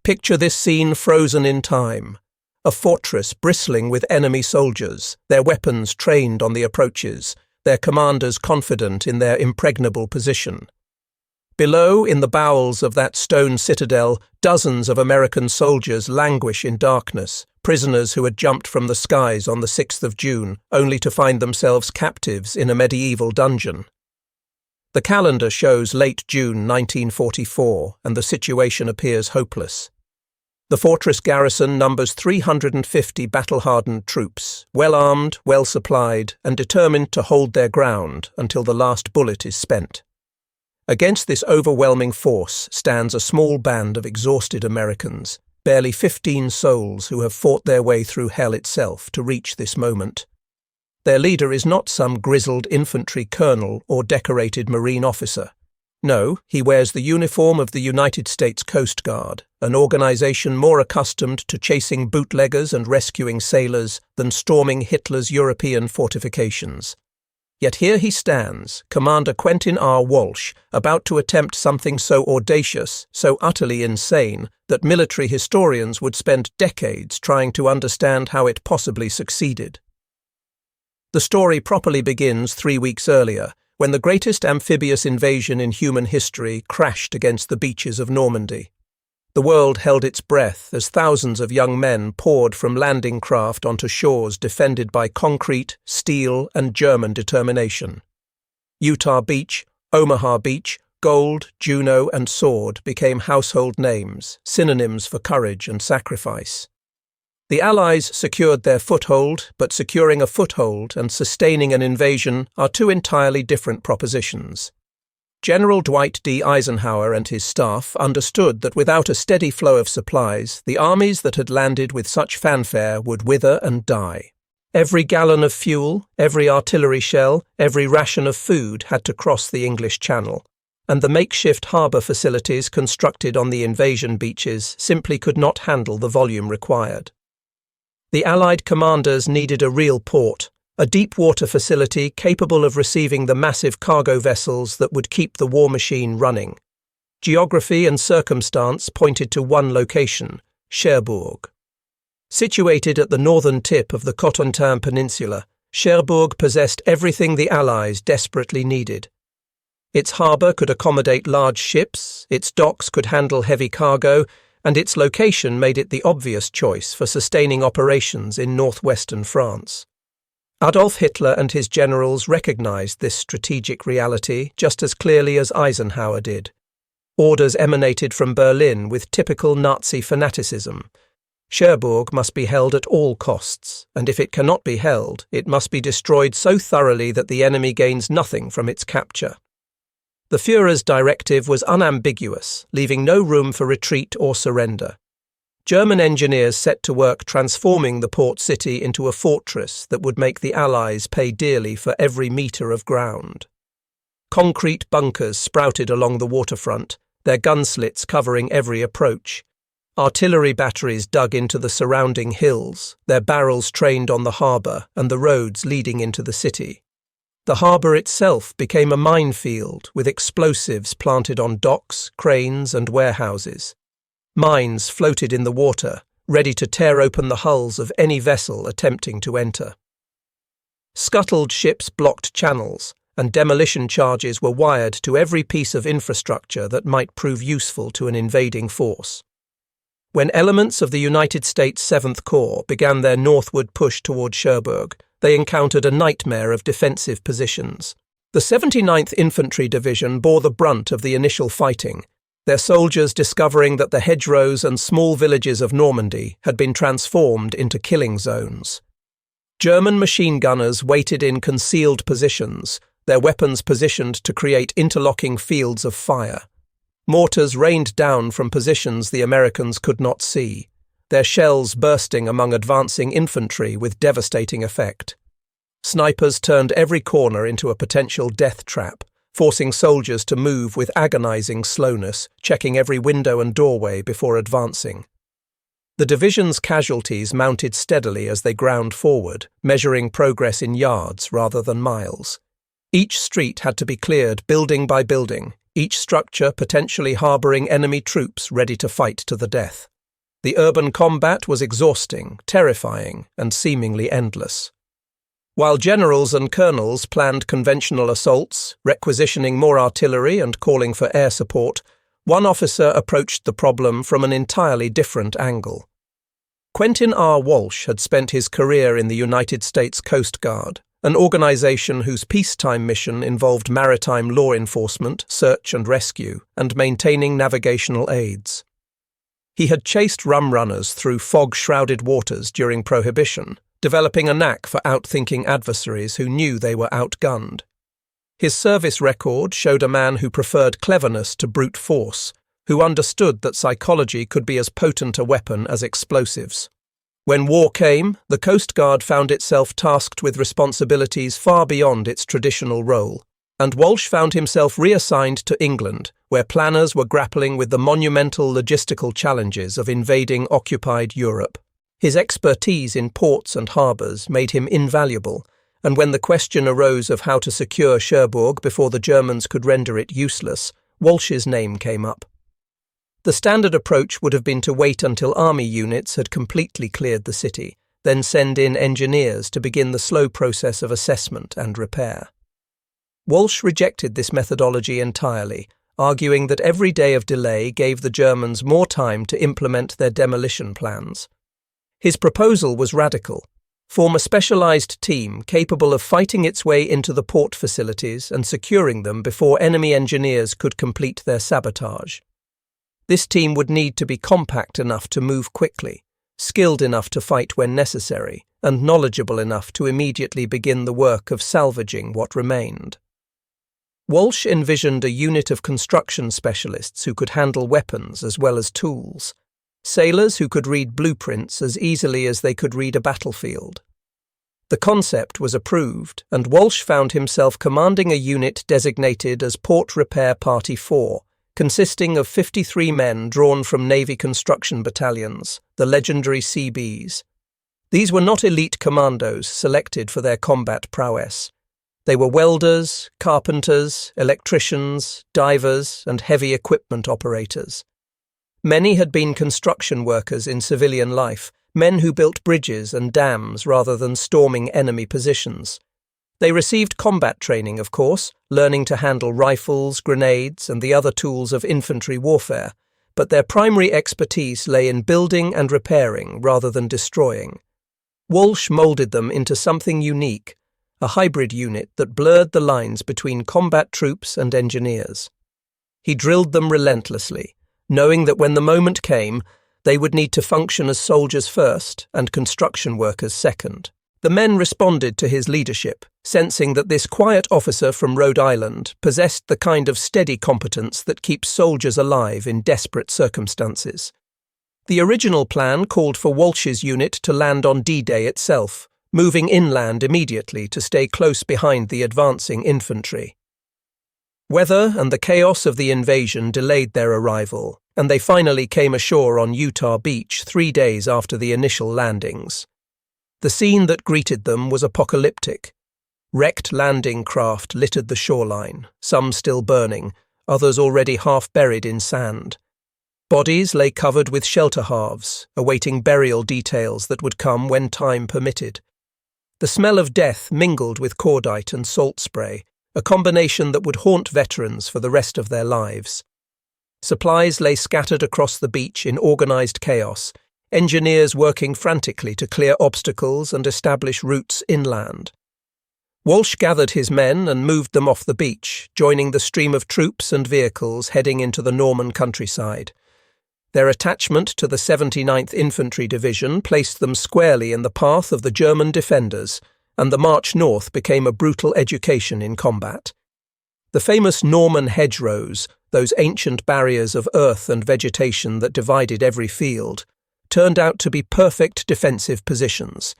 Picture this scene frozen in time. A fortress bristling with enemy soldiers, their weapons trained on the approaches, their commanders confident in their impregnable position. Below, in the bowels of that stone citadel, dozens of American soldiers languish in darkness, prisoners who had jumped from the skies on the 6th of June, only to find themselves captives in a medieval dungeon. The calendar shows late June 1944, and the situation appears hopeless. The fortress garrison numbers 350 battle-hardened troops, well-armed, well-supplied, and determined to hold their ground until the last bullet is spent. Against this overwhelming force stands a small band of exhausted Americans, barely 15 souls who have fought their way through hell itself to reach this moment. Their leader is not some grizzled infantry colonel or decorated Marine officer. No, he wears the uniform of the United States Coast Guard, an organization more accustomed to chasing bootleggers and rescuing sailors than storming Hitler's European fortifications. Yet here he stands, Commander Quentin R. Walsh, about to attempt something so audacious, so utterly insane, that military historians would spend decades trying to understand how it possibly succeeded. The story properly begins 3 weeks earlier, when the greatest amphibious invasion in human history crashed against the beaches of Normandy. The world held its breath as thousands of young men poured from landing craft onto shores defended by concrete, steel, and German determination. Utah Beach, Omaha Beach, Gold, Juno, and Sword became household names, synonyms for courage and sacrifice. The Allies secured their foothold, but securing a foothold and sustaining an invasion are two entirely different propositions. General Dwight D. Eisenhower and his staff understood that without a steady flow of supplies, the armies that had landed with such fanfare would wither and die. Every gallon of fuel, every artillery shell, every ration of food had to cross the English Channel, and the makeshift harbour facilities constructed on the invasion beaches simply could not handle the volume required. The Allied commanders needed a real port, a deep-water facility capable of receiving the massive cargo vessels that would keep the war machine running. Geography and circumstance pointed to one location, Cherbourg. Situated at the northern tip of the Cotentin Peninsula, Cherbourg possessed everything the Allies desperately needed. Its harbour could accommodate large ships, its docks could handle heavy cargo, and its location made it the obvious choice for sustaining operations in northwestern France. Adolf Hitler and his generals recognized this strategic reality just as clearly as Eisenhower did. Orders emanated from Berlin with typical Nazi fanaticism. Cherbourg must be held at all costs, and if it cannot be held, it must be destroyed so thoroughly that the enemy gains nothing from its capture. The Führer's directive was unambiguous, leaving no room for retreat or surrender. German engineers set to work transforming the port city into a fortress that would make the Allies pay dearly for every metre of ground. Concrete bunkers sprouted along the waterfront, their gun slits covering every approach. Artillery batteries dug into the surrounding hills, their barrels trained on the harbour and the roads leading into the city. The harbour itself became a minefield with explosives planted on docks, cranes, and warehouses. Mines floated in the water, ready to tear open the hulls of any vessel attempting to enter. Scuttled ships blocked channels, and demolition charges were wired to every piece of infrastructure that might prove useful to an invading force. When elements of the United States 7th Corps began their northward push toward Cherbourg, they encountered a nightmare of defensive positions. The 79th Infantry Division bore the brunt of the initial fighting, their soldiers discovering that the hedgerows and small villages of Normandy had been transformed into killing zones. German machine gunners waited in concealed positions, their weapons positioned to create interlocking fields of fire. Mortars rained down from positions the Americans could not see, their shells bursting among advancing infantry with devastating effect. Snipers turned every corner into a potential death trap, forcing soldiers to move with agonizing slowness, checking every window and doorway before advancing. The division's casualties mounted steadily as they ground forward, measuring progress in yards rather than miles. Each street had to be cleared building by building, each structure potentially harboring enemy troops ready to fight to the death. The urban combat was exhausting, terrifying, and seemingly endless. While generals and colonels planned conventional assaults, requisitioning more artillery and calling for air support, one officer approached the problem from an entirely different angle. Quentin R. Walsh had spent his career in the United States Coast Guard, an organization whose peacetime mission involved maritime law enforcement, search and rescue, and maintaining navigational aids. He had chased rum runners through fog-shrouded waters during Prohibition, developing a knack for outthinking adversaries who knew they were outgunned. His service record showed a man who preferred cleverness to brute force, who understood that psychology could be as potent a weapon as explosives. When war came, the Coast Guard found itself tasked with responsibilities far beyond its traditional role, and Walsh found himself reassigned to England, where planners were grappling with the monumental logistical challenges of invading occupied Europe. His expertise in ports and harbours made him invaluable, and when the question arose of how to secure Cherbourg before the Germans could render it useless, Walsh's name came up. The standard approach would have been to wait until army units had completely cleared the city, then send in engineers to begin the slow process of assessment and repair. Walsh rejected this methodology entirely, arguing that every day of delay gave the Germans more time to implement their demolition plans. His proposal was radical: form a specialized team capable of fighting its way into the port facilities and securing them before enemy engineers could complete their sabotage. This team would need to be compact enough to move quickly, skilled enough to fight when necessary, and knowledgeable enough to immediately begin the work of salvaging what remained. Walsh envisioned a unit of construction specialists who could handle weapons as well as tools, sailors who could read blueprints as easily as they could read a battlefield. The concept was approved, and Walsh found himself commanding a unit designated as Port Repair Party 4, consisting of 53 men drawn from Navy construction battalions, the legendary CBs. These were not elite commandos selected for their combat prowess. They were welders, carpenters, electricians, divers, and heavy equipment operators. Many had been construction workers in civilian life, men who built bridges and dams rather than storming enemy positions. They received combat training, of course, learning to handle rifles, grenades, and the other tools of infantry warfare, but their primary expertise lay in building and repairing rather than destroying. Walsh moulded them into something unique, a hybrid unit that blurred the lines between combat troops and engineers. He drilled them relentlessly, knowing that when the moment came, they would need to function as soldiers first and construction workers second. The men responded to his leadership, sensing that this quiet officer from Rhode Island possessed the kind of steady competence that keeps soldiers alive in desperate circumstances. The original plan called for Walsh's unit to land on D-Day itself, moving inland immediately to stay close behind the advancing infantry. Weather and the chaos of the invasion delayed their arrival, and they finally came ashore on Utah Beach 3 days after the initial landings. The scene that greeted them was apocalyptic. Wrecked landing craft littered the shoreline, some still burning, others already half buried in sand. Bodies lay covered with shelter halves, awaiting burial details that would come when time permitted. The smell of death mingled with cordite and salt spray, a combination that would haunt veterans for the rest of their lives. Supplies lay scattered across the beach in organized chaos, engineers working frantically to clear obstacles and establish routes inland. Walsh gathered his men and moved them off the beach, joining the stream of troops and vehicles heading into the Norman countryside. Their attachment to the 79th Infantry Division placed them squarely in the path of the German defenders, and the march north became a brutal education in combat. The famous Norman hedgerows, those ancient barriers of earth and vegetation that divided every field, turned out to be perfect defensive positions.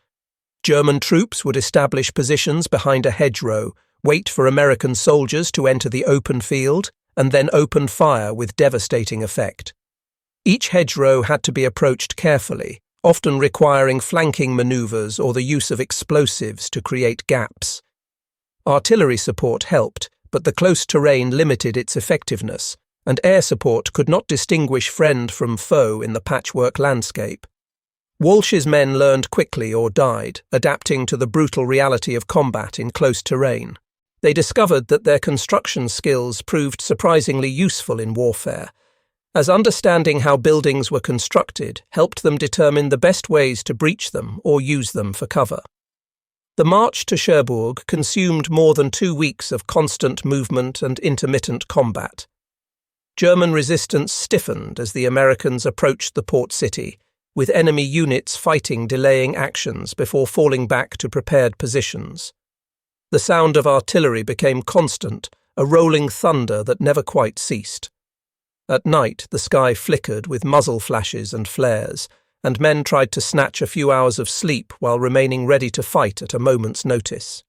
German troops would establish positions behind a hedgerow, wait for American soldiers to enter the open field, and then open fire with devastating effect. Each hedgerow had to be approached carefully, often requiring flanking maneuvers or the use of explosives to create gaps. Artillery support helped, but the close terrain limited its effectiveness, and air support could not distinguish friend from foe in the patchwork landscape. Walsh's men learned quickly or died, adapting to the brutal reality of combat in close terrain. They discovered that their construction skills proved surprisingly useful in warfare, as understanding how buildings were constructed helped them determine the best ways to breach them or use them for cover. The march to Cherbourg consumed more than 2 weeks of constant movement and intermittent combat. German resistance stiffened as the Americans approached the port city, with enemy units fighting delaying actions before falling back to prepared positions. The sound of artillery became constant, a rolling thunder that never quite ceased. At night, the sky flickered with muzzle flashes and flares, and men tried to snatch a few hours of sleep while remaining ready to fight at a moment's notice.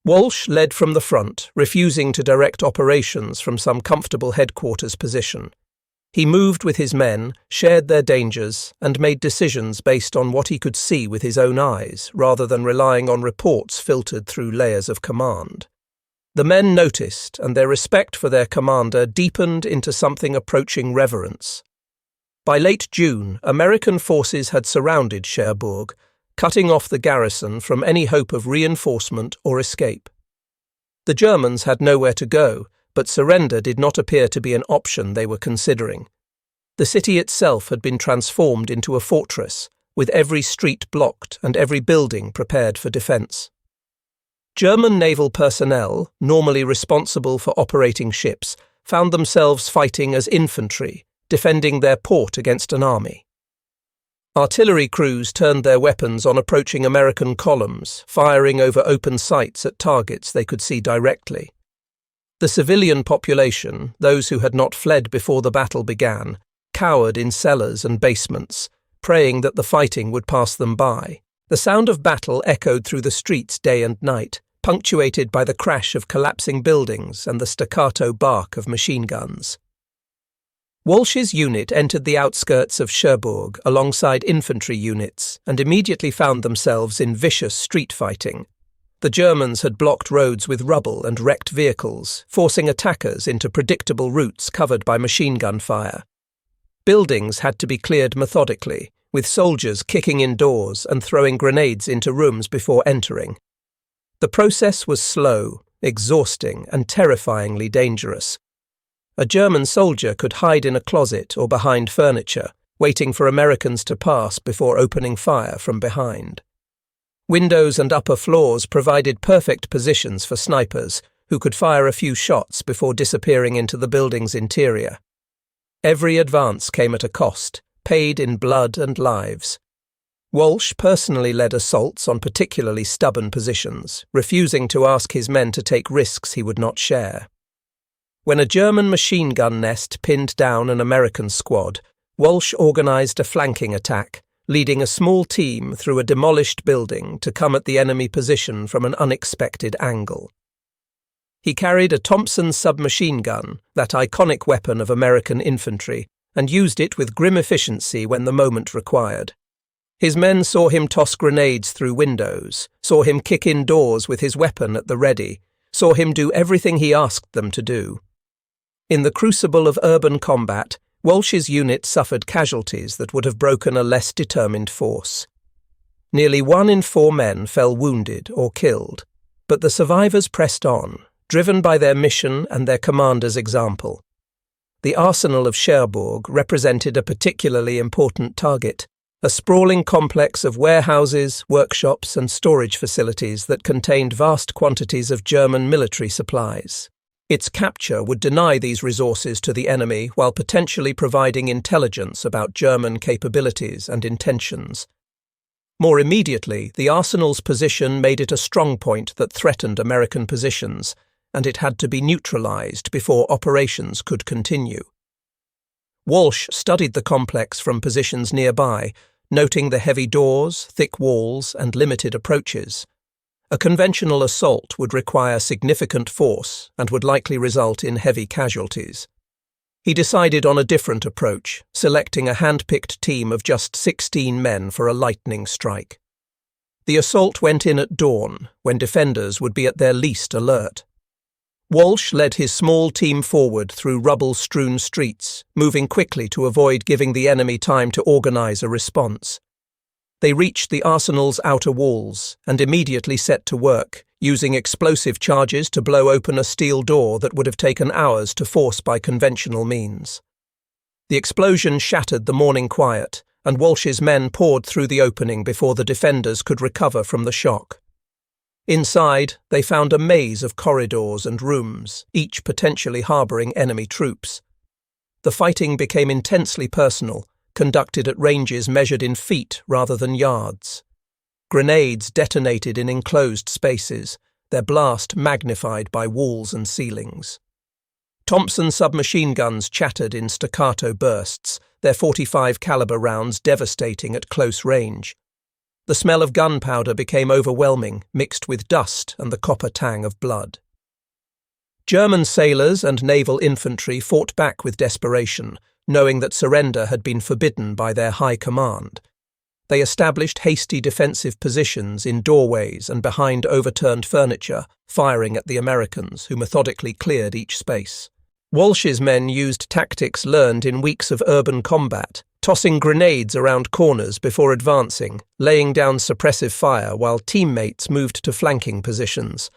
Walsh led from the front, refusing to direct operations from some comfortable headquarters position. He moved with his men, shared their dangers, and made decisions based on what he could see with his own eyes, rather than relying on reports filtered through layers of command. The men noticed, and their respect for their commander deepened into something approaching reverence. By late June, American forces had surrounded Cherbourg, cutting off the garrison from any hope of reinforcement or escape. The Germans had nowhere to go, but surrender did not appear to be an option they were considering. The city itself had been transformed into a fortress, with every street blocked and every building prepared for defence. German naval personnel, normally responsible for operating ships, found themselves fighting as infantry, defending their port against an army. Artillery crews turned their weapons on approaching American columns, firing over open sights at targets they could see directly. The civilian population, those who had not fled before the battle began, cowered in cellars and basements, praying that the fighting would pass them by. The sound of battle echoed through the streets day and night, punctuated by the crash of collapsing buildings and the staccato bark of machine guns. Walsh's unit entered the outskirts of Cherbourg alongside infantry units and immediately found themselves in vicious street fighting. The Germans had blocked roads with rubble and wrecked vehicles, forcing attackers into predictable routes covered by machine gun fire. Buildings had to be cleared methodically, with soldiers kicking in doors and throwing grenades into rooms before entering. The process was slow, exhausting, and terrifyingly dangerous. A German soldier could hide in a closet or behind furniture, waiting for Americans to pass before opening fire from behind. Windows and upper floors provided perfect positions for snipers, who could fire a few shots before disappearing into the building's interior. Every advance came at a cost, paid in blood and lives. Walsh personally led assaults on particularly stubborn positions, refusing to ask his men to take risks he would not share. When a German machine gun nest pinned down an American squad, Walsh organized a flanking attack, leading a small team through a demolished building to come at the enemy position from an unexpected angle. He carried a Thompson submachine gun, that iconic weapon of American infantry, and used it with grim efficiency when the moment required. His men saw him toss grenades through windows, saw him kick in doors with his weapon at the ready, saw him do everything he asked them to do. In the crucible of urban combat, Walsh's unit suffered casualties that would have broken a less determined force. Nearly 1 in 4 men fell wounded or killed, but the survivors pressed on, driven by their mission and their commander's example. The arsenal of Cherbourg represented a particularly important target, a sprawling complex of warehouses, workshops, and storage facilities that contained vast quantities of German military supplies. Its capture would deny these resources to the enemy while potentially providing intelligence about German capabilities and intentions. More immediately, the arsenal's position made it a strongpoint that threatened American positions, and it had to be neutralized before operations could continue. Walsh studied the complex from positions nearby, noting the heavy doors, thick walls, and limited approaches. A conventional assault would require significant force and would likely result in heavy casualties. He decided on a different approach, selecting a hand-picked team of just 16 men for a lightning strike. The assault went in at dawn, when defenders would be at their least alert. Walsh led his small team forward through rubble-strewn streets, moving quickly to avoid giving the enemy time to organize a response. They reached the arsenal's outer walls and immediately set to work, using explosive charges to blow open a steel door that would have taken hours to force by conventional means. The explosion shattered the morning quiet, and Walsh's men poured through the opening before the defenders could recover from the shock. Inside, they found a maze of corridors and rooms, each potentially harbouring enemy troops. The fighting became intensely personal, conducted at ranges measured in feet rather than yards. Grenades detonated in enclosed spaces, their blast magnified by walls and ceilings. Thompson submachine guns chattered in staccato bursts, their .45 caliber rounds devastating at close range. The smell of gunpowder became overwhelming, mixed with dust and the copper tang of blood. German sailors and naval infantry fought back with desperation, knowing that surrender had been forbidden by their high command. They established hasty defensive positions in doorways and behind overturned furniture, firing at the Americans, who methodically cleared each space. Walsh's men used tactics learned in weeks of urban combat, tossing grenades around corners before advancing, laying down suppressive fire while teammates moved to flanking positions.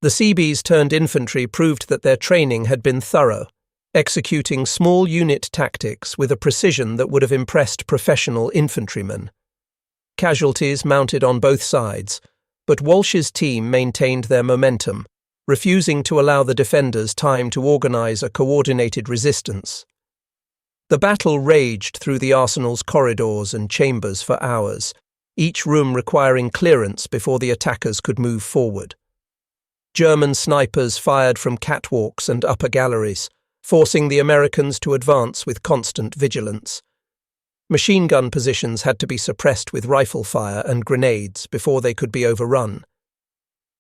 The Seabees turned infantry proved that their training had been thorough, executing small unit tactics with a precision that would have impressed professional infantrymen. Casualties mounted on both sides, but Walsh's team maintained their momentum, refusing to allow the defenders time to organize a coordinated resistance. The battle raged through the arsenal's corridors and chambers for hours, each room requiring clearance before the attackers could move forward. German snipers fired from catwalks and upper galleries, forcing the Americans to advance with constant vigilance. Machine gun positions had to be suppressed with rifle fire and grenades before they could be overrun.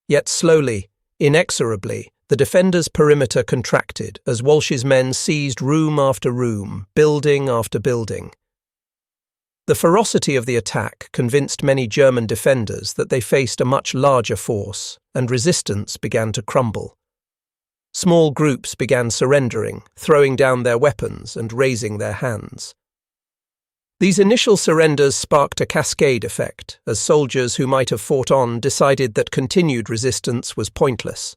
Yet slowly, inexorably, the defenders' perimeter contracted as Walsh's men seized room after room, building after building. The ferocity of the attack convinced many German defenders that they faced a much larger force, and resistance began to crumble. Small groups began surrendering, throwing down their weapons and raising their hands. These initial surrenders sparked a cascade effect, as soldiers who might have fought on decided that continued resistance was pointless.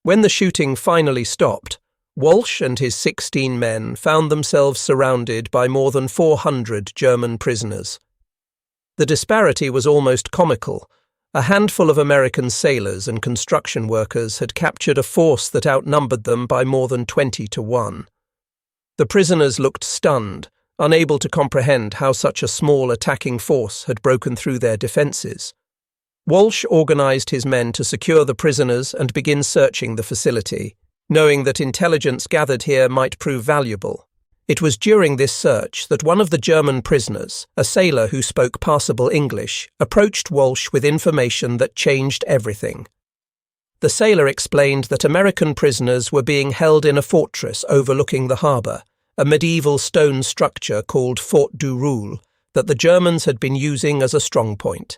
When the shooting finally stopped, Walsh and his 16 men found themselves surrounded by more than 400 German prisoners. The disparity was almost comical. A handful of American sailors and construction workers had captured a force that outnumbered them by more than 20-1. The prisoners looked stunned, unable to comprehend how such a small attacking force had broken through their defences. Walsh organised his men to secure the prisoners and begin searching the facility, knowing that intelligence gathered here might prove valuable. It was during this search that one of the German prisoners, a sailor who spoke passable English, approached Walsh with information that changed everything. The sailor explained that American prisoners were being held in a fortress overlooking the harbour, a medieval stone structure called Fort du Roule, that the Germans had been using as a strongpoint.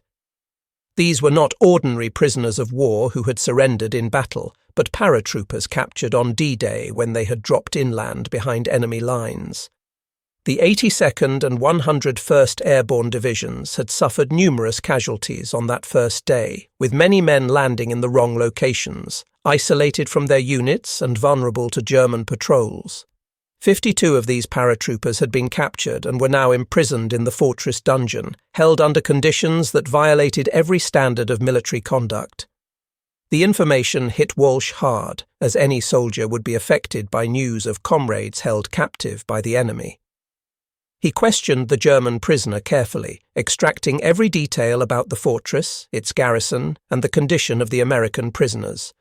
These were not ordinary prisoners of war who had surrendered in battle, but paratroopers captured on D-Day when they had dropped inland behind enemy lines. The 82nd and 101st Airborne Divisions had suffered numerous casualties on that first day, with many men landing in the wrong locations, isolated from their units and vulnerable to German patrols. 52 of these paratroopers had been captured and were now imprisoned in the fortress dungeon, held under conditions that violated every standard of military conduct. The information hit Walsh hard, as any soldier would be affected by news of comrades held captive by the enemy. He questioned the German prisoner carefully, extracting every detail about the fortress, its garrison, and the condition of the American prisoners.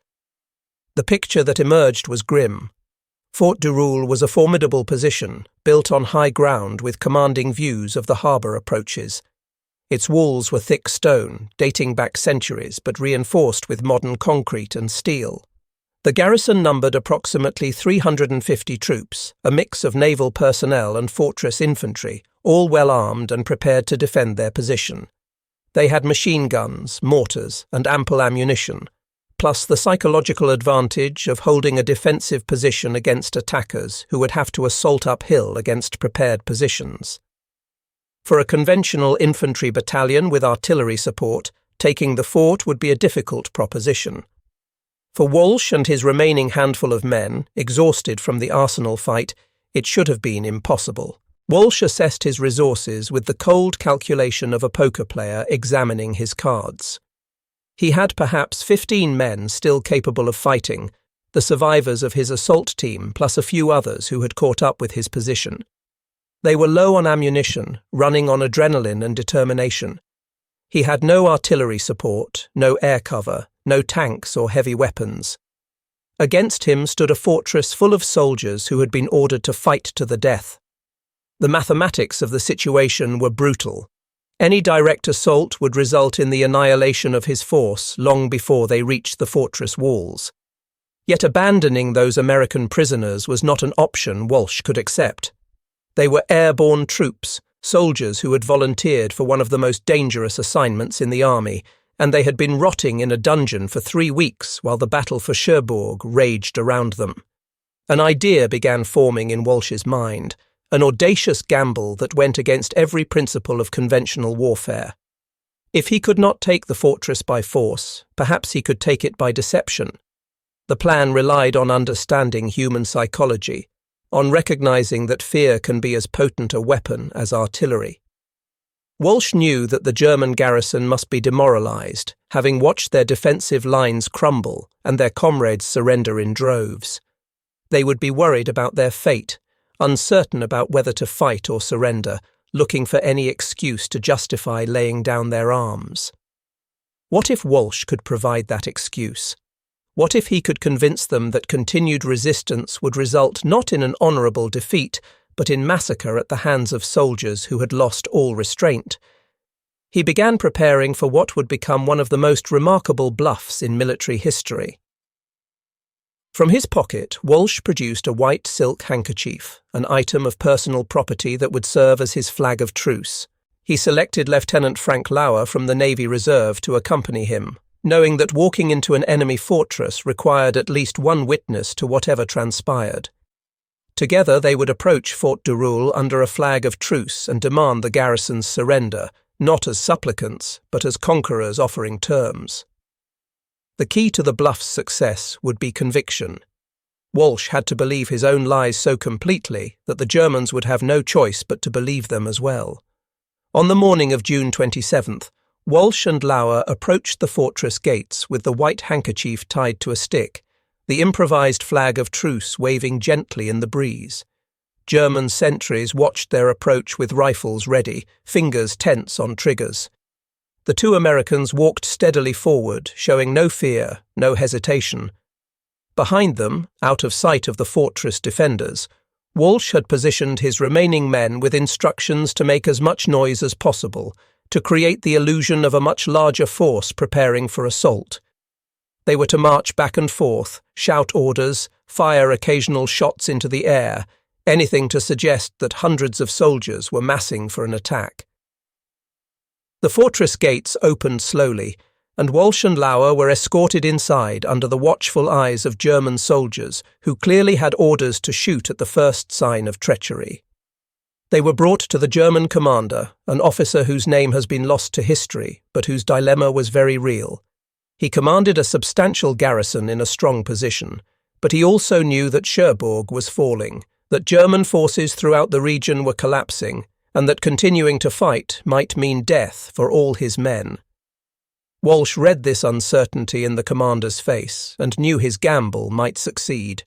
The picture that emerged was grim. Fort du Roule was a formidable position, built on high ground with commanding views of the harbour approaches. Its walls were thick stone, dating back centuries, but reinforced with modern concrete and steel. The garrison numbered approximately 350 troops, a mix of naval personnel and fortress infantry, all well armed and prepared to defend their position. They had machine guns, mortars, and ample ammunition, plus the psychological advantage of holding a defensive position against attackers who would have to assault uphill against prepared positions. For a conventional infantry battalion with artillery support, taking the fort would be a difficult proposition. For Walsh and his remaining handful of men, exhausted from the Arsenal fight, it should have been impossible. Walsh assessed his resources with the cold calculation of a poker player examining his cards. He had perhaps 15 men still capable of fighting, the survivors of his assault team plus a few others who had caught up with his position. They were low on ammunition, running on adrenaline and determination. He had no artillery support, no air cover, no tanks or heavy weapons. Against him stood a fortress full of soldiers who had been ordered to fight to the death. The mathematics of the situation were brutal. Any direct assault would result in the annihilation of his force long before they reached the fortress walls. Yet abandoning those American prisoners was not an option Walsh could accept. They were airborne troops, soldiers who had volunteered for one of the most dangerous assignments in the army, and they had been rotting in a dungeon for 3 weeks while the battle for Cherbourg raged around them. An idea began forming in Walsh's mind, an audacious gamble that went against every principle of conventional warfare. If he could not take the fortress by force, perhaps he could take it by deception. The plan relied on understanding human psychology, on recognizing that fear can be as potent a weapon as artillery. Walsh knew that the German garrison must be demoralized, having watched their defensive lines crumble and their comrades surrender in droves. They would be worried about their fate, uncertain about whether to fight or surrender, looking for any excuse to justify laying down their arms. What if Walsh could provide that excuse? What if he could convince them that continued resistance would result not in an honourable defeat, but in massacre at the hands of soldiers who had lost all restraint? He began preparing for what would become one of the most remarkable bluffs in military history. From his pocket, Walsh produced a white silk handkerchief, an item of personal property that would serve as his flag of truce. He selected Lieutenant Frank Lauer from the Navy Reserve to accompany him, knowing that walking into an enemy fortress required at least one witness to whatever transpired. Together they would approach Fort du Roule under a flag of truce and demand the garrison's surrender, not as supplicants, but as conquerors offering terms. The key to the bluff's success would be conviction. Walsh had to believe his own lies so completely that the Germans would have no choice but to believe them as well. On the morning of June 27th, Walsh and Lauer approached the fortress gates with the white handkerchief tied to a stick, the improvised flag of truce waving gently in the breeze. German sentries watched their approach with rifles ready, fingers tense on triggers. The two Americans walked steadily forward, showing no fear, no hesitation. Behind them, out of sight of the fortress defenders, Walsh had positioned his remaining men with instructions to make as much noise as possible, to create the illusion of a much larger force preparing for assault. They were to march back and forth, shout orders, fire occasional shots into the air, anything to suggest that hundreds of soldiers were massing for an attack. The fortress gates opened slowly, and Walsh and Lauer were escorted inside under the watchful eyes of German soldiers who clearly had orders to shoot at the first sign of treachery. They were brought to the German commander, an officer whose name has been lost to history, but whose dilemma was very real. He commanded a substantial garrison in a strong position, but he also knew that Cherbourg was falling, that German forces throughout the region were collapsing, and that continuing to fight might mean death for all his men. Walsh read this uncertainty in the commander's face and knew his gamble might succeed.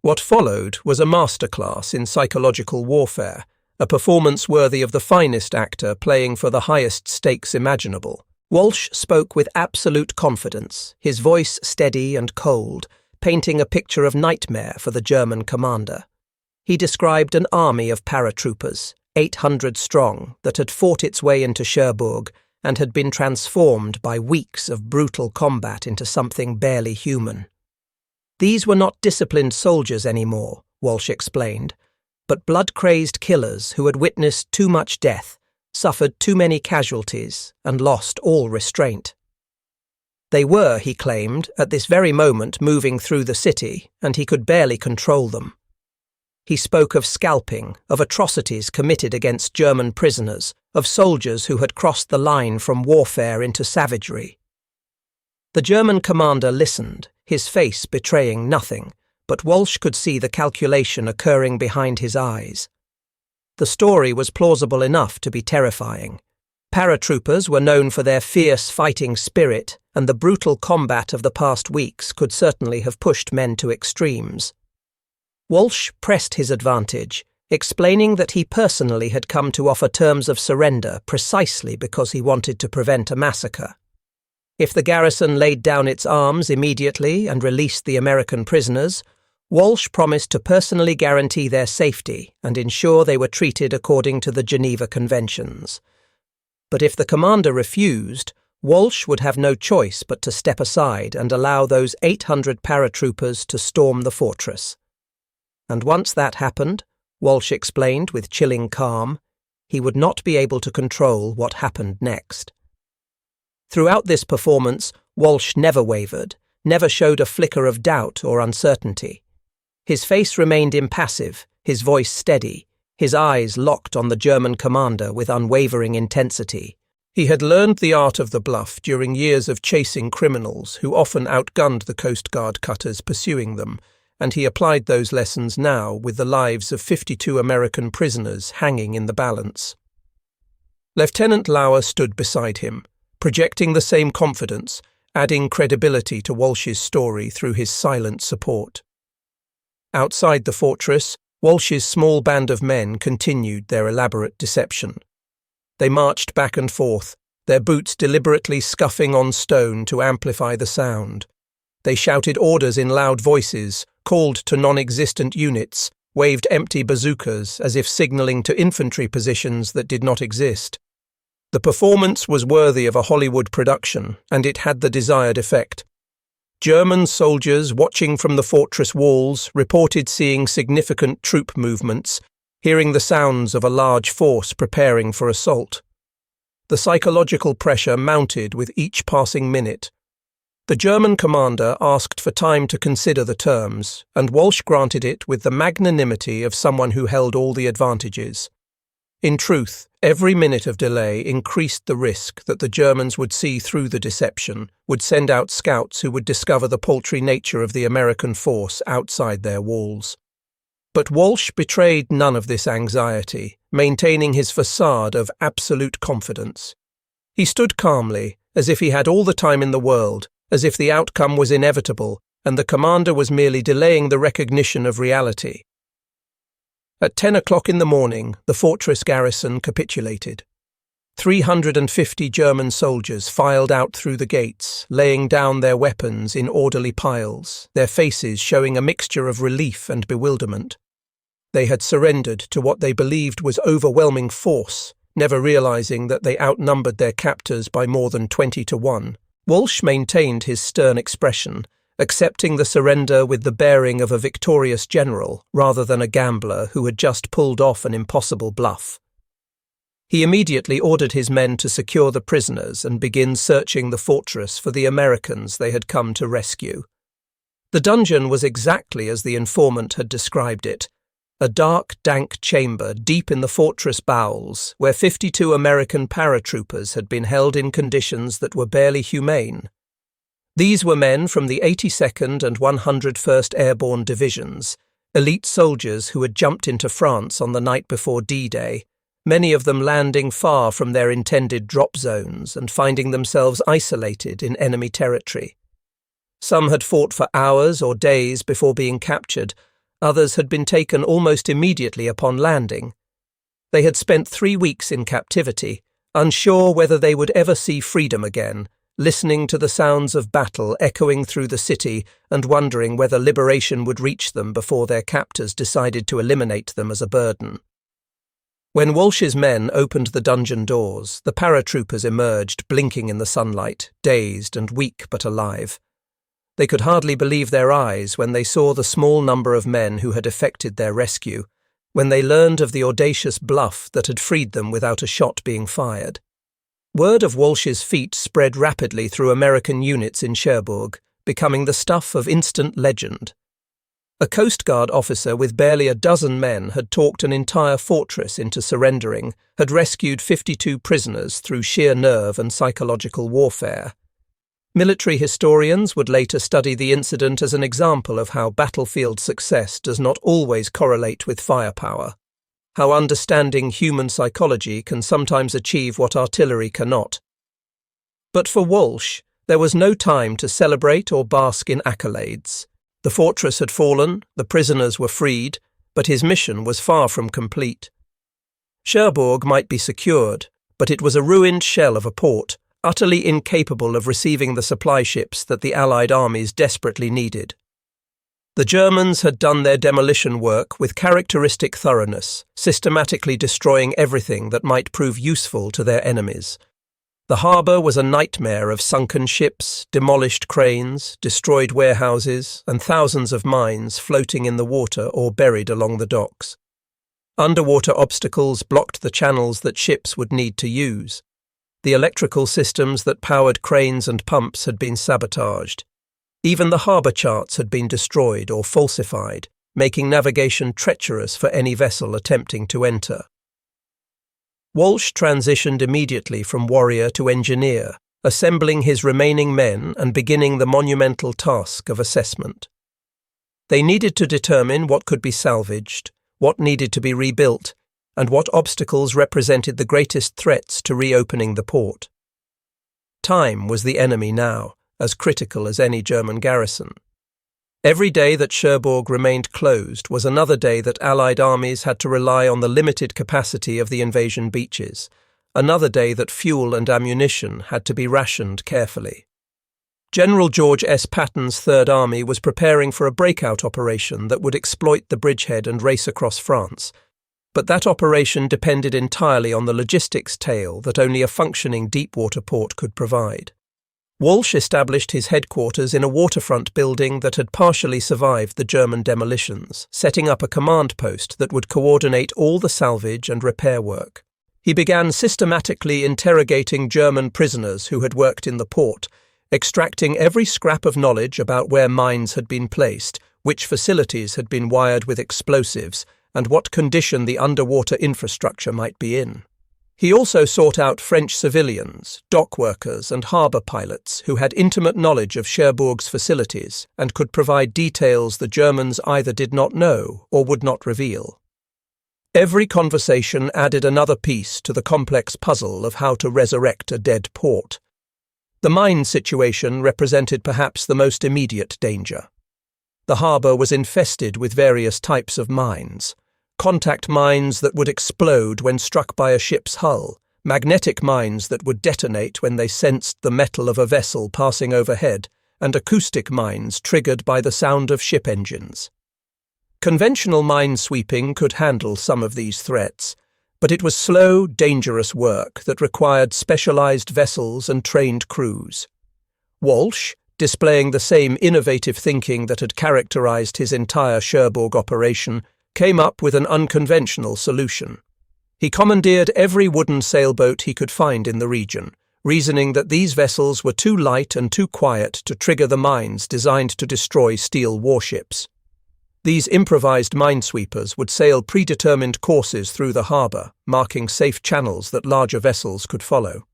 What followed was a masterclass in psychological warfare, a performance worthy of the finest actor playing for the highest stakes imaginable. Walsh spoke with absolute confidence, his voice steady and cold, painting a picture of nightmare for the German commander. He described an army of paratroopers, 800 strong, that had fought its way into Cherbourg and had been transformed by weeks of brutal combat into something barely human. These were not disciplined soldiers anymore, Walsh explained, but blood-crazed killers who had witnessed too much death, suffered too many casualties, and lost all restraint. They were, he claimed, at this very moment moving through the city, and he could barely control them. He spoke of scalping, of atrocities committed against German prisoners, of soldiers who had crossed the line from warfare into savagery. The German commander listened, his face betraying nothing, but Walsh could see the calculation occurring behind his eyes. The story was plausible enough to be terrifying. Paratroopers were known for their fierce fighting spirit, and the brutal combat of the past weeks could certainly have pushed men to extremes. Walsh pressed his advantage, explaining that he personally had come to offer terms of surrender precisely because he wanted to prevent a massacre. If the garrison laid down its arms immediately and released the American prisoners, Walsh promised to personally guarantee their safety and ensure they were treated according to the Geneva Conventions. But if the commander refused, Walsh would have no choice but to step aside and allow those 800 paratroopers to storm the fortress. And once that happened, Walsh explained with chilling calm, he would not be able to control what happened next. Throughout this performance, Walsh never wavered, never showed a flicker of doubt or uncertainty. His face remained impassive, his voice steady, his eyes locked on the German commander with unwavering intensity. He had learned the art of the bluff during years of chasing criminals who often outgunned the Coast Guard cutters pursuing them, and he applied those lessons now with the lives of 52 American prisoners hanging in the balance. Lieutenant Lauer stood beside him, projecting the same confidence, adding credibility to Walsh's story through his silent support. Outside the fortress, Walsh's small band of men continued their elaborate deception. They marched back and forth, their boots deliberately scuffing on stone to amplify the sound. They shouted orders in loud voices, called to non-existent units, waved empty bazookas as if signalling to infantry positions that did not exist. The performance was worthy of a Hollywood production, and it had the desired effect. German soldiers watching from the fortress walls reported seeing significant troop movements, hearing the sounds of a large force preparing for assault. The psychological pressure mounted with each passing minute. The German commander asked for time to consider the terms, and Walsh granted it with the magnanimity of someone who held all the advantages. In truth, every minute of delay increased the risk that the Germans would see through the deception, would send out scouts who would discover the paltry nature of the American force outside their walls. But Walsh betrayed none of this anxiety, maintaining his facade of absolute confidence. He stood calmly, as if he had all the time in the world, as if the outcome was inevitable, and the commander was merely delaying the recognition of reality. At 10 o'clock in the morning, the fortress garrison capitulated. 350 German soldiers filed out through the gates, laying down their weapons in orderly piles, their faces showing a mixture of relief and bewilderment. They had surrendered to what they believed was overwhelming force, never realizing that they outnumbered their captors by more than 20 to 1. Walsh maintained his stern expression, accepting the surrender with the bearing of a victorious general rather than a gambler who had just pulled off an impossible bluff. He immediately ordered his men to secure the prisoners and begin searching the fortress for the Americans they had come to rescue. The dungeon was exactly as the informant had described it, a dark, dank chamber deep in the fortress bowels where 52 American paratroopers had been held in conditions that were barely humane. These were men from the 82nd and 101st Airborne Divisions, elite soldiers who had jumped into France on the night before D-Day, many of them landing far from their intended drop zones and finding themselves isolated in enemy territory. Some had fought for hours or days before being captured, others had been taken almost immediately upon landing. They had spent 3 weeks in captivity, unsure whether they would ever see freedom again, listening to the sounds of battle echoing through the city and wondering whether liberation would reach them before their captors decided to eliminate them as a burden. When Walsh's men opened the dungeon doors, the paratroopers emerged, blinking in the sunlight, dazed and weak but alive. They could hardly believe their eyes when they saw the small number of men who had effected their rescue, when they learned of the audacious bluff that had freed them without a shot being fired. Word of Walsh's feat spread rapidly through American units in Cherbourg, becoming the stuff of instant legend. A Coast Guard officer with barely a dozen men had talked an entire fortress into surrendering, had rescued 52 prisoners through sheer nerve and psychological warfare. Military historians would later study the incident as an example of how battlefield success does not always correlate with firepower, how understanding human psychology can sometimes achieve what artillery cannot. But for Walsh, there was no time to celebrate or bask in accolades. The fortress had fallen, the prisoners were freed, but his mission was far from complete. Cherbourg might be secured, but it was a ruined shell of a port, utterly incapable of receiving the supply ships that the Allied armies desperately needed. The Germans had done their demolition work with characteristic thoroughness, systematically destroying everything that might prove useful to their enemies. The harbour was a nightmare of sunken ships, demolished cranes, destroyed warehouses, and thousands of mines floating in the water or buried along the docks. Underwater obstacles blocked the channels that ships would need to use. The electrical systems that powered cranes and pumps had been sabotaged. Even the harbour charts had been destroyed or falsified, making navigation treacherous for any vessel attempting to enter. Walsh transitioned immediately from warrior to engineer, assembling his remaining men and beginning the monumental task of assessment. They needed to determine what could be salvaged, what needed to be rebuilt, and what obstacles represented the greatest threats to reopening the port. Time was the enemy now, as critical as any German garrison. Every day that Cherbourg remained closed was another day that Allied armies had to rely on the limited capacity of the invasion beaches, another day that fuel and ammunition had to be rationed carefully. General George S. Patton's Third Army was preparing for a breakout operation that would exploit the bridgehead and race across France, but that operation depended entirely on the logistics tail that only a functioning deep-water port could provide. Walsh established his headquarters in a waterfront building that had partially survived the German demolitions, setting up a command post that would coordinate all the salvage and repair work. He began systematically interrogating German prisoners who had worked in the port, extracting every scrap of knowledge about where mines had been placed, which facilities had been wired with explosives, and what condition the underwater infrastructure might be in. He also sought out French civilians, dock workers and harbour pilots who had intimate knowledge of Cherbourg's facilities and could provide details the Germans either did not know or would not reveal. Every conversation added another piece to the complex puzzle of how to resurrect a dead port. The mine situation represented perhaps the most immediate danger. The harbour was infested with various types of mines. Contact mines that would explode when struck by a ship's hull, magnetic mines that would detonate when they sensed the metal of a vessel passing overhead, and acoustic mines triggered by the sound of ship engines. Conventional mine sweeping could handle some of these threats, but it was slow, dangerous work that required specialized vessels and trained crews. Walsh, displaying the same innovative thinking that had characterized his entire Cherbourg operation, came up with an unconventional solution. He commandeered every wooden sailboat he could find in the region, reasoning that these vessels were too light and too quiet to trigger the mines designed to destroy steel warships. These improvised minesweepers would sail predetermined courses through the harbour, marking safe channels that larger vessels could follow.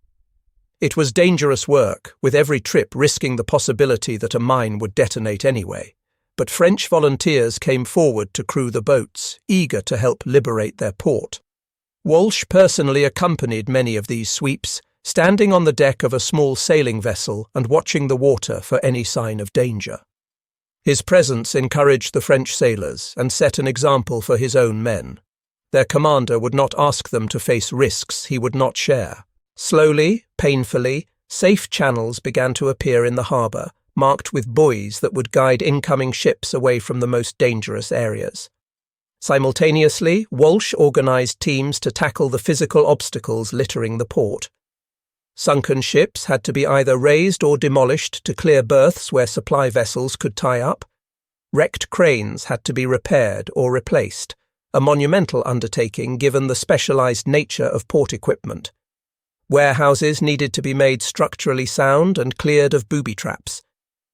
It was dangerous work, with every trip risking the possibility that a mine would detonate anyway. But French volunteers came forward to crew the boats, eager to help liberate their port. Walsh personally accompanied many of these sweeps, standing on the deck of a small sailing vessel and watching the water for any sign of danger. His presence encouraged the French sailors and set an example for his own men. Their commander would not ask them to face risks he would not share. Slowly, painfully, safe channels began to appear in the harbour, marked with buoys that would guide incoming ships away from the most dangerous areas. Simultaneously, Walsh organised teams to tackle the physical obstacles littering the port. Sunken ships had to be either raised or demolished to clear berths where supply vessels could tie up. Wrecked cranes had to be repaired or replaced, a monumental undertaking given the specialised nature of port equipment. Warehouses needed to be made structurally sound and cleared of booby traps.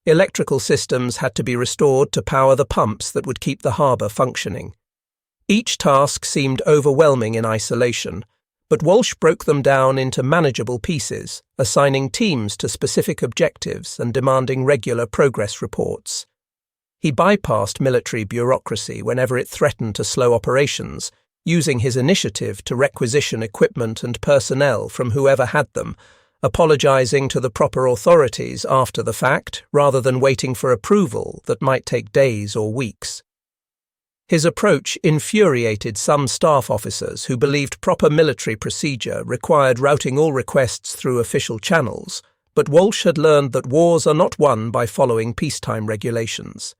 Electrical systems had to be restored to power the pumps that would keep the harbour functioning. Each task seemed overwhelming in isolation, but Walsh broke them down into manageable pieces, assigning teams to specific objectives and demanding regular progress reports. He bypassed military bureaucracy whenever it threatened to slow operations, using his initiative to requisition equipment and personnel from whoever had them, apologizing to the proper authorities after the fact rather than waiting for approval that might take days or weeks. His approach infuriated some staff officers who believed proper military procedure required routing all requests through official channels, but Walsh had learned that wars are not won by following peacetime regulations.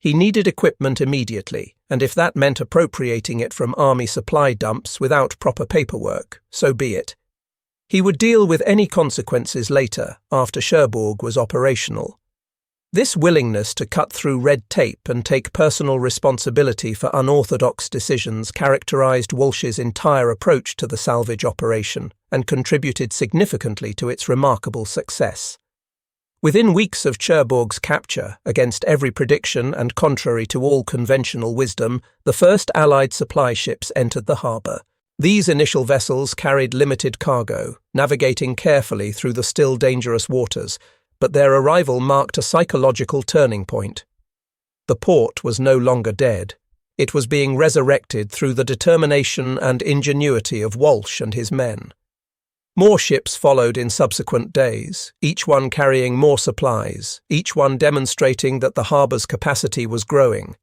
He needed equipment immediately, and if that meant appropriating it from army supply dumps without proper paperwork, so be it. He would deal with any consequences later, after Cherbourg was operational. This willingness to cut through red tape and take personal responsibility for unorthodox decisions characterized Walsh's entire approach to the salvage operation and contributed significantly to its remarkable success. Within weeks of Cherbourg's capture, against every prediction and contrary to all conventional wisdom, the first Allied supply ships entered the harbour. These initial vessels carried limited cargo, navigating carefully through the still dangerous waters, but their arrival marked a psychological turning point. The port was no longer dead. It was being resurrected through the determination and ingenuity of Walsh and his men. More ships followed in subsequent days, each one carrying more supplies, each one demonstrating that the harbour's capacity was growing.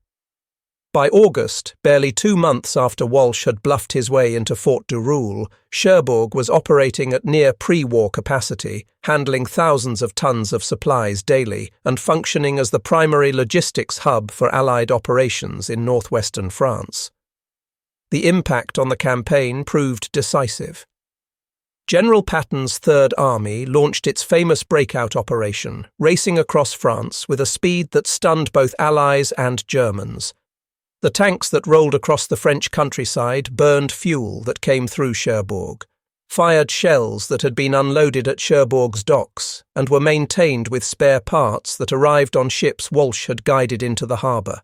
By August, barely 2 months after Walsh had bluffed his way into Fort du Roule, Cherbourg was operating at near pre-war capacity, handling thousands of tons of supplies daily and functioning as the primary logistics hub for Allied operations in northwestern France. The impact on the campaign proved decisive. General Patton's Third Army launched its famous breakout operation, racing across France with a speed that stunned both Allies and Germans. The tanks that rolled across the French countryside burned fuel that came through Cherbourg, fired shells that had been unloaded at Cherbourg's docks, and were maintained with spare parts that arrived on ships Walsh had guided into the harbour.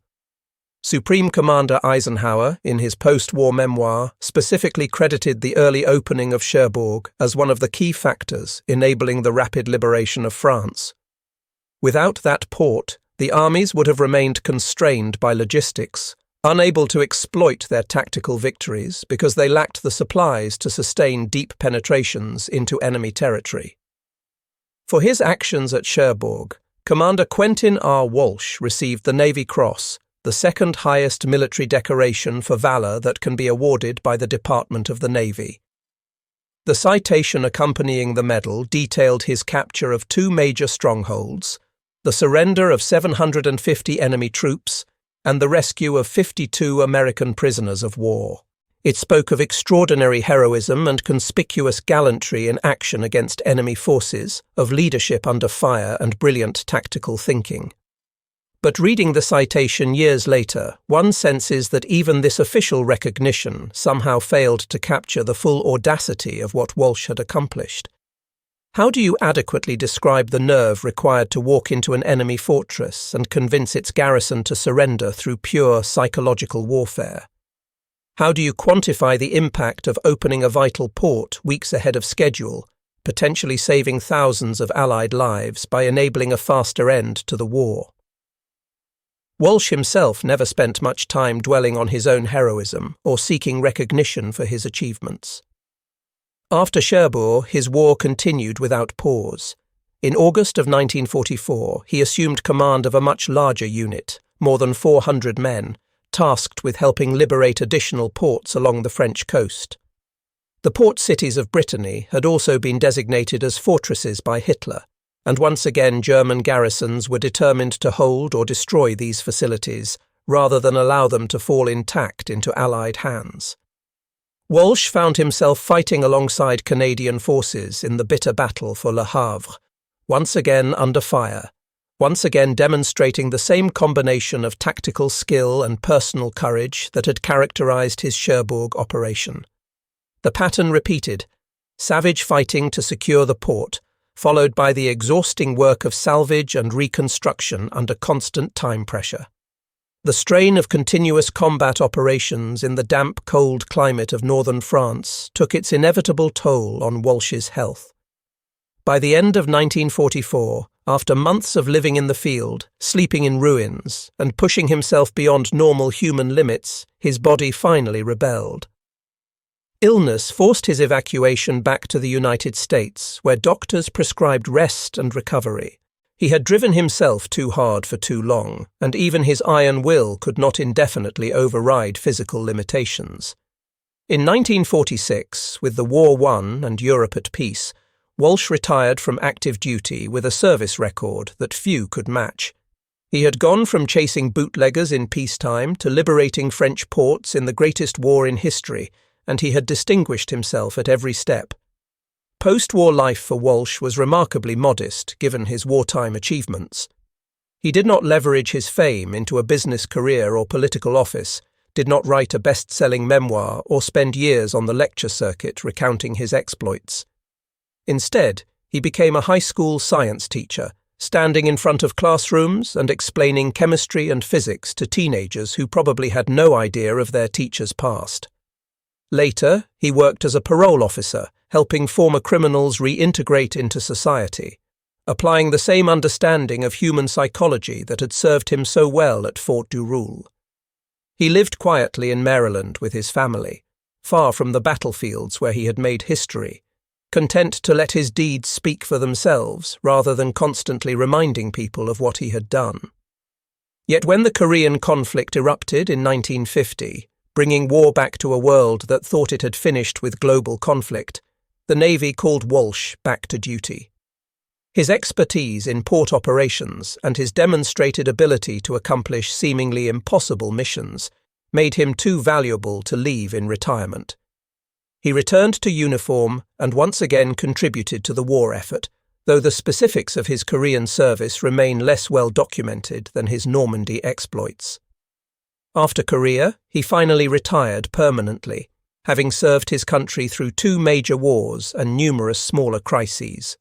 Supreme Commander Eisenhower, in his post-war memoir, specifically credited the early opening of Cherbourg as one of the key factors enabling the rapid liberation of France. Without that port, the armies would have remained constrained by logistics, unable to exploit their tactical victories because they lacked the supplies to sustain deep penetrations into enemy territory. For his actions at Cherbourg, Commander Quentin R. Walsh received the Navy Cross, the second highest military decoration for valour that can be awarded by the Department of the Navy. The citation accompanying the medal detailed his capture of 2 major strongholds, the surrender of 750 enemy troops, and the rescue of 52 American prisoners of war. It spoke of extraordinary heroism and conspicuous gallantry in action against enemy forces, of leadership under fire and brilliant tactical thinking. But reading the citation years later, one senses that even this official recognition somehow failed to capture the full audacity of what Walsh had accomplished. How do you adequately describe the nerve required to walk into an enemy fortress and convince its garrison to surrender through pure psychological warfare? How do you quantify the impact of opening a vital port weeks ahead of schedule, potentially saving thousands of Allied lives by enabling a faster end to the war? Walsh himself never spent much time dwelling on his own heroism or seeking recognition for his achievements. After Cherbourg, his war continued without pause. In August of 1944, he assumed command of a much larger unit, more than 400 men, tasked with helping liberate additional ports along the French coast. The port cities of Brittany had also been designated as fortresses by Hitler, and once again German garrisons were determined to hold or destroy these facilities, rather than allow them to fall intact into Allied hands. Walsh found himself fighting alongside Canadian forces in the bitter battle for Le Havre, once again under fire, once again demonstrating the same combination of tactical skill and personal courage that had characterized his Cherbourg operation. The pattern repeated. savage fighting to secure the port, followed by the exhausting work of salvage and reconstruction under constant time pressure. The strain of continuous combat operations in the damp, cold climate of northern France took its inevitable toll on Walsh's health. By the end of 1944, after months of living in the field, sleeping in ruins, and pushing himself beyond normal human limits, his body finally rebelled. Illness forced his evacuation back to the United States, where doctors prescribed rest and recovery. He had driven himself too hard for too long, and even his iron will could not indefinitely override physical limitations. In 1946, with the war won and Europe at peace, Walsh retired from active duty with a service record that few could match. He had gone from chasing bootleggers in peacetime to liberating French ports in the greatest war in history, and he had distinguished himself at every step. Post-war life for Walsh was remarkably modest, given his wartime achievements. He did not leverage his fame into a business career or political office, did not write a best-selling memoir or spend years on the lecture circuit recounting his exploits. Instead, he became a high school science teacher, standing in front of classrooms and explaining chemistry and physics to teenagers who probably had no idea of their teacher's past. Later, he worked as a parole officer, helping former criminals reintegrate into society, applying the same understanding of human psychology that had served him so well at Fort du Roule. He lived quietly in Maryland with his family, far from the battlefields where he had made history, content to let his deeds speak for themselves rather than constantly reminding people of what he had done. Yet when the Korean conflict erupted in 1950, bringing war back to a world that thought it had finished with global conflict, the Navy called Walsh back to duty. His expertise in port operations and his demonstrated ability to accomplish seemingly impossible missions made him too valuable to leave in retirement. He returned to uniform and once again contributed to the war effort, though the specifics of his Korean service remain less well documented than his Normandy exploits. After Korea, he finally retired permanently, having served his country through 2 major wars and numerous smaller crises.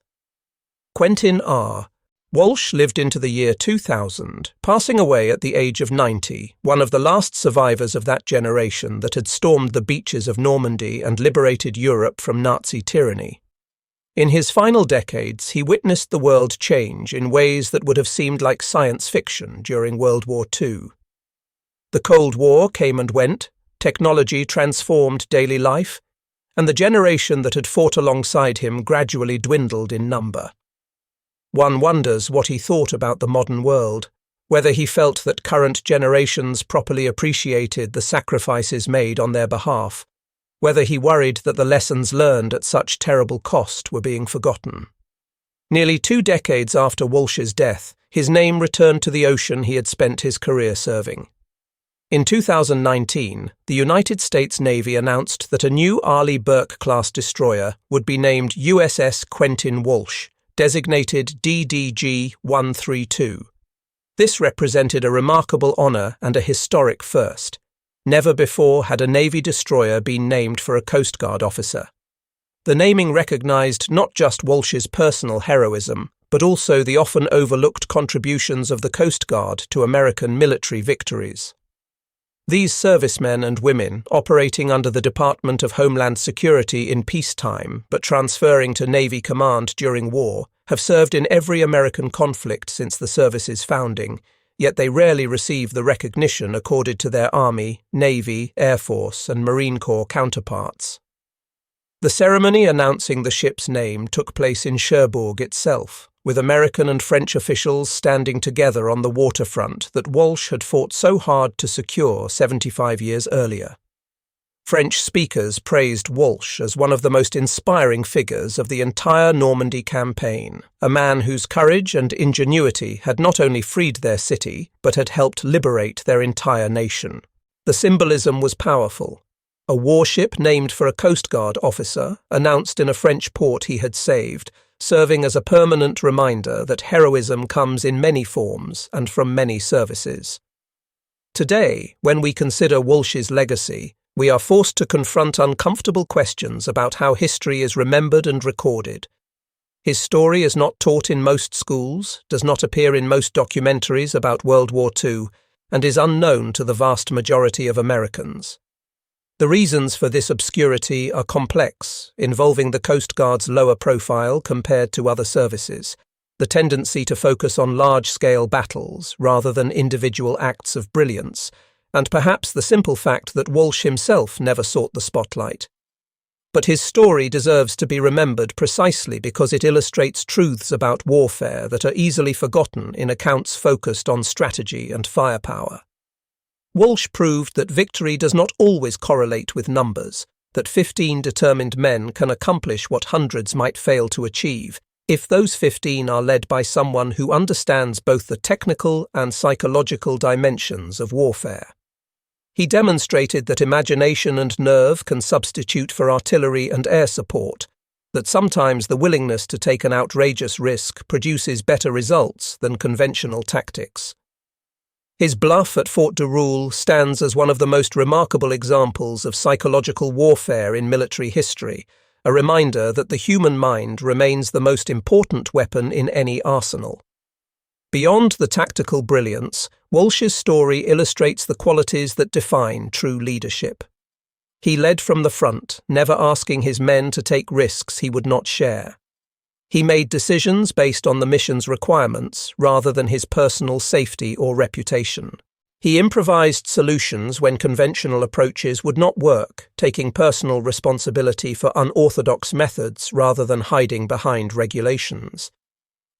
Quentin R. Walsh lived into the year 2000, passing away at the age of 90, one of the last survivors of that generation that had stormed the beaches of Normandy and liberated Europe from Nazi tyranny. In his final decades, he witnessed the world change in ways that would have seemed like science fiction during World War II. The Cold War came and went, technology transformed daily life, and the generation that had fought alongside him gradually dwindled in number. One wonders what he thought about the modern world, whether he felt that current generations properly appreciated the sacrifices made on their behalf, whether he worried that the lessons learned at such terrible cost were being forgotten. Nearly 2 decades after Walsh's death, his name returned to the ocean he had spent his career serving. In 2019, the United States Navy announced that a new Arleigh Burke-class destroyer would be named USS Quentin Walsh, designated DDG-132. This represented a remarkable honor and a historic first. Never before had a Navy destroyer been named for a Coast Guard officer. The naming recognized not just Walsh's personal heroism, but also the often overlooked contributions of the Coast Guard to American military victories. These servicemen and women, operating under the Department of Homeland Security in peacetime but transferring to Navy command during war, have served in every American conflict since the service's founding, yet they rarely receive the recognition accorded to their Army, Navy, Air Force, and Marine Corps counterparts. The ceremony announcing the ship's name took place in Cherbourg itself, with American and French officials standing together on the waterfront that Walsh had fought so hard to secure 75 years earlier. French speakers praised Walsh as one of the most inspiring figures of the entire Normandy campaign, a man whose courage and ingenuity had not only freed their city, but had helped liberate their entire nation. The symbolism was powerful. A warship named for a Coast Guard officer, announced in a French port he had saved, serving as a permanent reminder that heroism comes in many forms and from many services. Today, when we consider Walsh's legacy, we are forced to confront uncomfortable questions about how history is remembered and recorded. His story is not taught in most schools, does not appear in most documentaries about World War II, and is unknown to the vast majority of Americans. The reasons for this obscurity are complex, involving the Coast Guard's lower profile compared to other services, the tendency to focus on large-scale battles rather than individual acts of brilliance, and perhaps the simple fact that Walsh himself never sought the spotlight. But his story deserves to be remembered precisely because it illustrates truths about warfare that are easily forgotten in accounts focused on strategy and firepower. Walsh proved that victory does not always correlate with numbers, that 15 determined men can accomplish what hundreds might fail to achieve, if those 15 are led by someone who understands both the technical and psychological dimensions of warfare. He demonstrated that imagination and nerve can substitute for artillery and air support, that sometimes the willingness to take an outrageous risk produces better results than conventional tactics. His bluff at Fort de Roule stands as one of the most remarkable examples of psychological warfare in military history, a reminder that the human mind remains the most important weapon in any arsenal. Beyond the tactical brilliance, Walsh's story illustrates the qualities that define true leadership. He led from the front, never asking his men to take risks he would not share. He made decisions based on the mission's requirements rather than his personal safety or reputation. He improvised solutions when conventional approaches would not work, taking personal responsibility for unorthodox methods rather than hiding behind regulations.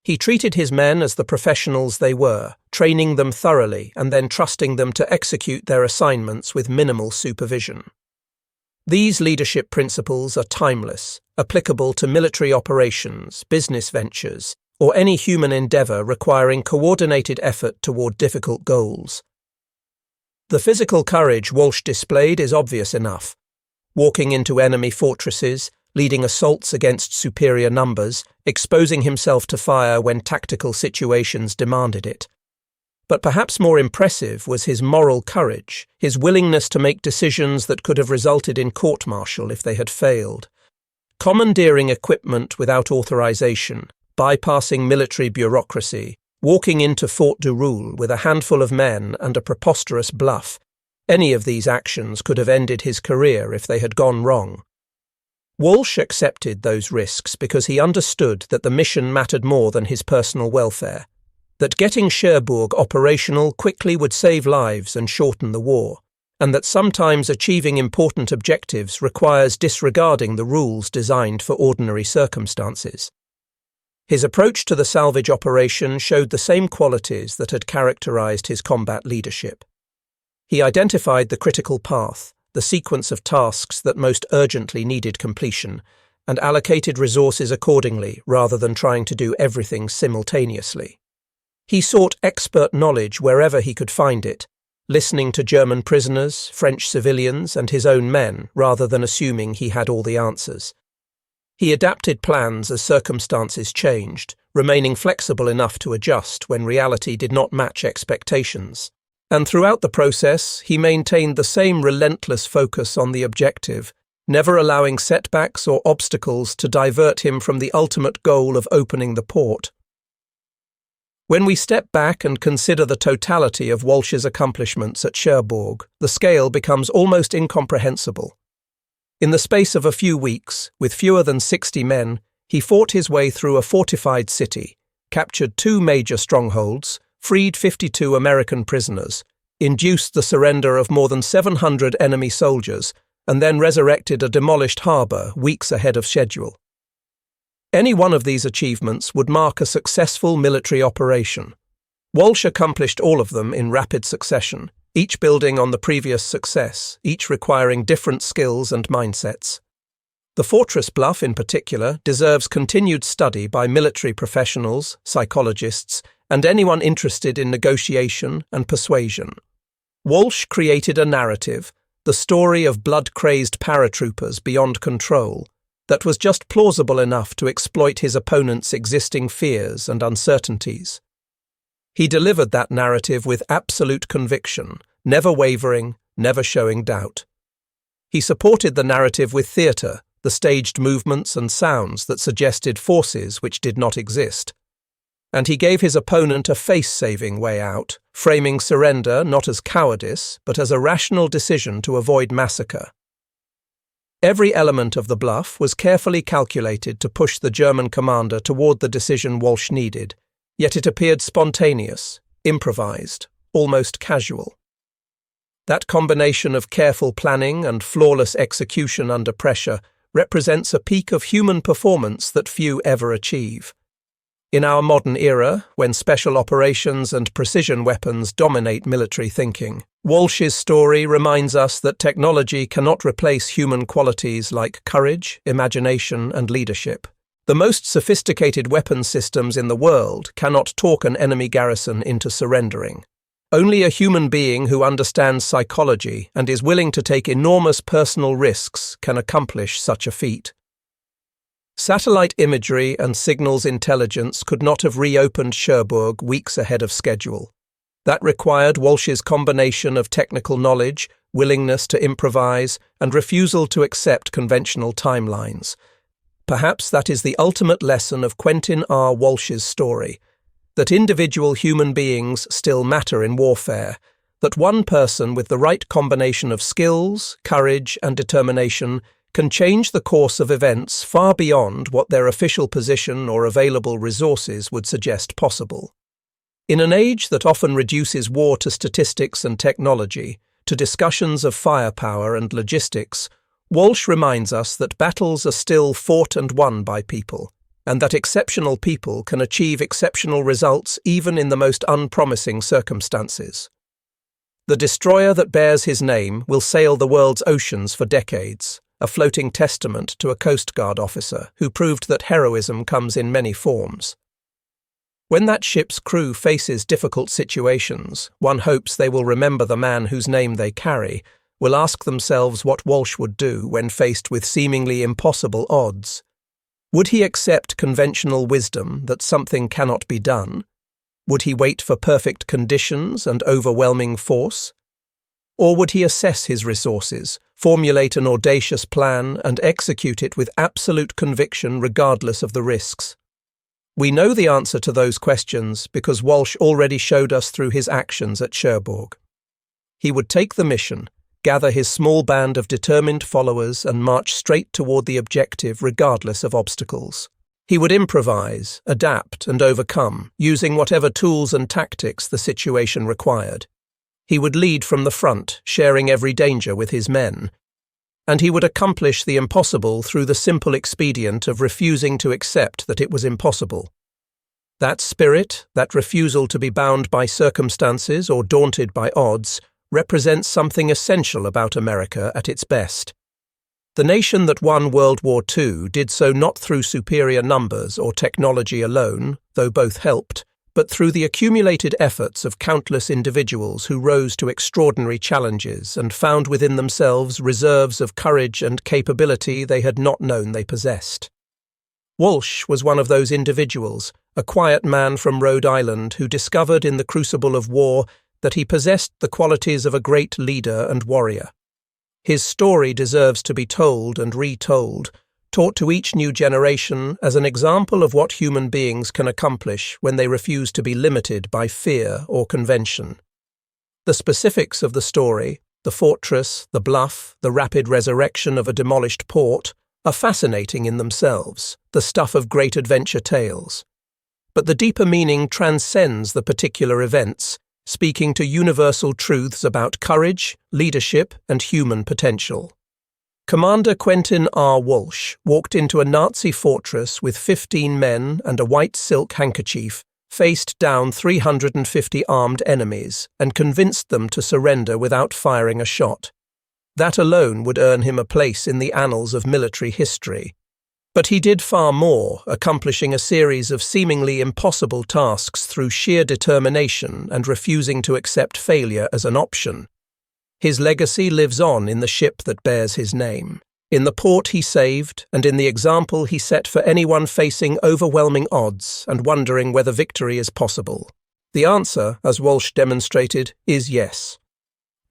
He treated his men as the professionals they were, training them thoroughly and then trusting them to execute their assignments with minimal supervision. These leadership principles are timeless, applicable to military operations, business ventures, or any human endeavor requiring coordinated effort toward difficult goals. The physical courage Walsh displayed is obvious enough. Walking into enemy fortresses, leading assaults against superior numbers, exposing himself to fire when tactical situations demanded it. But perhaps more impressive was his moral courage, his willingness to make decisions that could have resulted in court-martial if they had failed. Commandeering equipment without authorization, bypassing military bureaucracy, walking into Fort de Roule with a handful of men and a preposterous bluff, any of these actions could have ended his career if they had gone wrong. Walsh accepted those risks because he understood that the mission mattered more than his personal welfare, that getting Cherbourg operational quickly would save lives and shorten the war, and that sometimes achieving important objectives requires disregarding the rules designed for ordinary circumstances. His approach to the salvage operation showed the same qualities that had characterized his combat leadership. He identified the critical path, the sequence of tasks that most urgently needed completion, and allocated resources accordingly rather than trying to do everything simultaneously. He sought expert knowledge wherever he could find it, listening to German prisoners, French civilians, and his own men rather than assuming he had all the answers. He adapted plans as circumstances changed, remaining flexible enough to adjust when reality did not match expectations. And throughout the process, he maintained the same relentless focus on the objective, never allowing setbacks or obstacles to divert him from the ultimate goal of opening the port. When we step back and consider the totality of Walsh's accomplishments at Cherbourg, the scale becomes almost incomprehensible. In the space of a few weeks, with fewer than 60 men, he fought his way through a fortified city, captured 2 major strongholds, freed 52 American prisoners, induced the surrender of more than 700 enemy soldiers, and then resurrected a demolished harbour weeks ahead of schedule. Any one of these achievements would mark a successful military operation. Walsh accomplished all of them in rapid succession, each building on the previous success, each requiring different skills and mindsets. The fortress Bluff, in particular, deserves continued study by military professionals, psychologists, and anyone interested in negotiation and persuasion. Walsh created a narrative, the story of blood-crazed paratroopers beyond control, that was just plausible enough to exploit his opponent's existing fears and uncertainties. He delivered that narrative with absolute conviction, never wavering, never showing doubt. He supported the narrative with theatre, the staged movements and sounds that suggested forces which did not exist. And he gave his opponent a face-saving way out, framing surrender not as cowardice, but as a rational decision to avoid massacre. Every element of the bluff was carefully calculated to push the German commander toward the decision Walsh needed, yet it appeared spontaneous, improvised, almost casual. That combination of careful planning and flawless execution under pressure represents a peak of human performance that few ever achieve. In our modern era, when special operations and precision weapons dominate military thinking, Walsh's story reminds us that technology cannot replace human qualities like courage, imagination, and leadership. The most sophisticated weapon systems in the world cannot talk an enemy garrison into surrendering. Only a human being who understands psychology and is willing to take enormous personal risks can accomplish such a feat. Satellite imagery and signals intelligence could not have reopened Cherbourg weeks ahead of schedule. That required Walsh's combination of technical knowledge, willingness to improvise, and refusal to accept conventional timelines. Perhaps that is the ultimate lesson of Quentin R. Walsh's story, that individual human beings still matter in warfare, that one person with the right combination of skills, courage, and determination can change the course of events far beyond what their official position or available resources would suggest possible. In an age that often reduces war to statistics and technology, to discussions of firepower and logistics, Walsh reminds us that battles are still fought and won by people, and that exceptional people can achieve exceptional results even in the most unpromising circumstances. The destroyer that bears his name will sail the world's oceans for decades, a floating testament to a Coast Guard officer who proved that heroism comes in many forms. When that ship's crew faces difficult situations, one hopes they will remember the man whose name they carry, will ask themselves what Walsh would do when faced with seemingly impossible odds. Would he accept conventional wisdom that something cannot be done? Would he wait for perfect conditions and overwhelming force? Or would he assess his resources, formulate an audacious plan, and execute it with absolute conviction regardless of the risks? We know the answer to those questions because Walsh already showed us through his actions at Cherbourg. He would take the mission, gather his small band of determined followers, and march straight toward the objective regardless of obstacles. He would improvise, adapt, and overcome, using whatever tools and tactics the situation required. He would lead from the front, sharing every danger with his men. And he would accomplish the impossible through the simple expedient of refusing to accept that it was impossible. That spirit, that refusal to be bound by circumstances or daunted by odds, represents something essential about America at its best. The nation that won World War II did so not through superior numbers or technology alone, though both helped, but through the accumulated efforts of countless individuals who rose to extraordinary challenges and found within themselves reserves of courage and capability they had not known they possessed. Walsh was one of those individuals, a quiet man from Rhode Island who discovered in the crucible of war that he possessed the qualities of a great leader and warrior. His story deserves to be told and retold, taught to each new generation as an example of what human beings can accomplish when they refuse to be limited by fear or convention. The specifics of the story, the fortress, the bluff, the rapid resurrection of a demolished port, are fascinating in themselves, the stuff of great adventure tales. But the deeper meaning transcends the particular events, speaking to universal truths about courage, leadership, and human potential. Commander Quentin R. Walsh walked into a Nazi fortress with 15 men and a white silk handkerchief, faced down 350 armed enemies, and convinced them to surrender without firing a shot. That alone would earn him a place in the annals of military history. But he did far more, accomplishing a series of seemingly impossible tasks through sheer determination and refusing to accept failure as an option. His legacy lives on in the ship that bears his name, in the port he saved, and in the example he set for anyone facing overwhelming odds and wondering whether victory is possible. The answer, as Walsh demonstrated, is yes.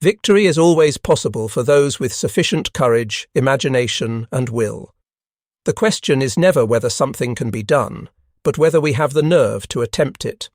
Victory is always possible for those with sufficient courage, imagination, and will. The question is never whether something can be done, but whether we have the nerve to attempt it.